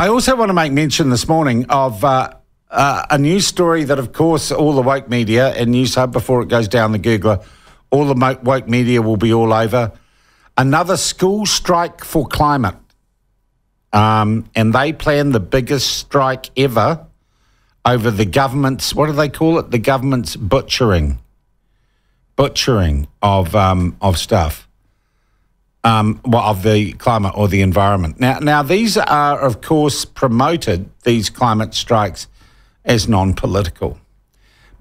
I also want to make mention this morning of a news story that, of course, all the woke media and News Hub, before it goes down the Googler, all the woke media will be all over. Another school strike for climate. And they plan the biggest strike ever over the government's, what do they call it? The government's butchering of stuff. Of the climate or the environment. Now, these are, of course, promoted, these climate strikes, as non-political.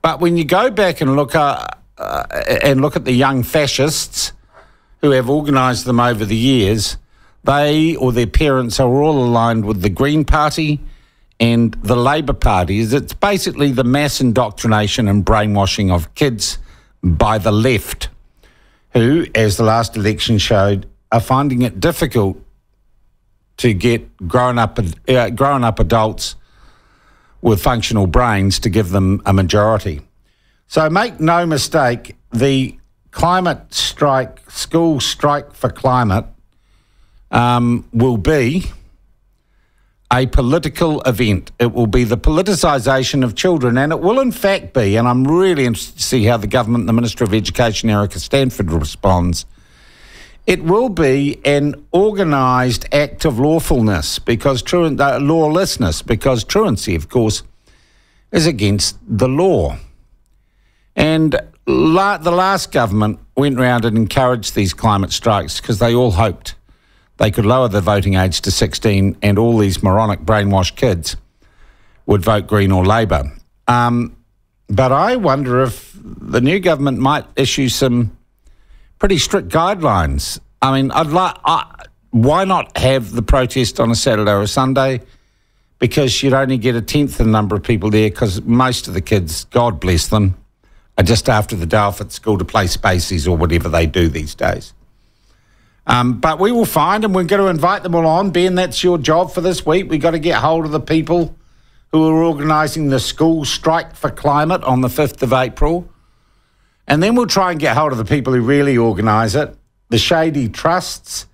But when you go back and look at the young fascists who have organised them over the years, they or their parents are all aligned with the Green Party and the Labour Party. It's basically the mass indoctrination and brainwashing of kids by the left, who, as the last election showed, are finding it difficult to get grown-up adults with functional brains to give them a majority. So make no mistake, the climate strike, school strike for climate, will be a political event. It will be the politicisation of children, and it will in fact be, and I'm really interested to see how the government, the Minister of Education, Erica Stanford, responds. It will be an organised act of lawfulness, lawlessness, because truancy, of course, is against the law. And the last government went round and encouraged these climate strikes because they all hoped they could lower the voting age to 16 and all these moronic brainwashed kids would vote Green or Labour. But I wonder if the new government might issue some pretty strict guidelines. I mean, why not have the protest on a Saturday or a Sunday? Because you'd only get a tenth of the number of people there, because most of the kids, God bless them, are just after the day off at school to play spaceys or whatever they do these days. But we will find, and we're going to invite them all on. Ben, that's your job for this week. We've got to get hold of the people who are organising the school strike for climate on the 5th of April. And then we'll try and get hold of the people who really organise it, the shady trusts,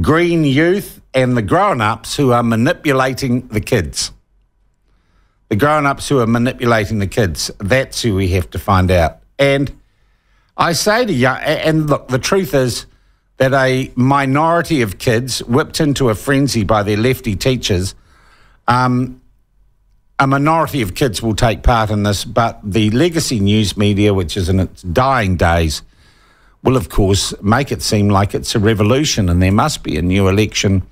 green youth, and the grown-ups who are manipulating the kids. The grown-ups who are manipulating the kids, that's who we have to find out. And I say to you, and look, the truth is that a minority of kids whipped into a frenzy by their lefty teachers, a minority of kids will take part in this, but the legacy news media, which is in its dying days, will, of course, make it seem like it's a revolution and there must be a new election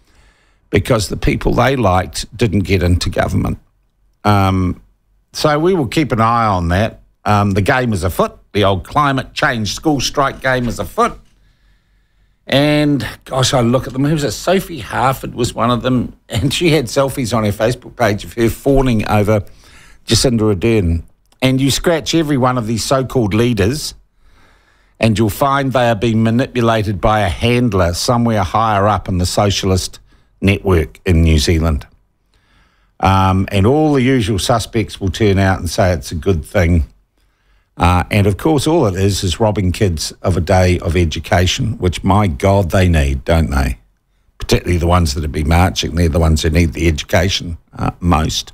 because the people they liked didn't get into government. So we will keep an eye on that. The game is afoot. The old climate change school strike game is afoot. And, gosh, I look at them. Who was it? Sophie Harford was one of them. And she had selfies on her Facebook page of her fawning over Jacinda Ardern. And you scratch every one of these so-called leaders and you'll find they are being manipulated by a handler somewhere higher up in the socialist network in New Zealand. And all the usual suspects will turn out and say it's a good thing. And, of course, all it is robbing kids of a day of education, which, my God, they need, don't they? Particularly the ones that have been marching. They're the ones who need the education most.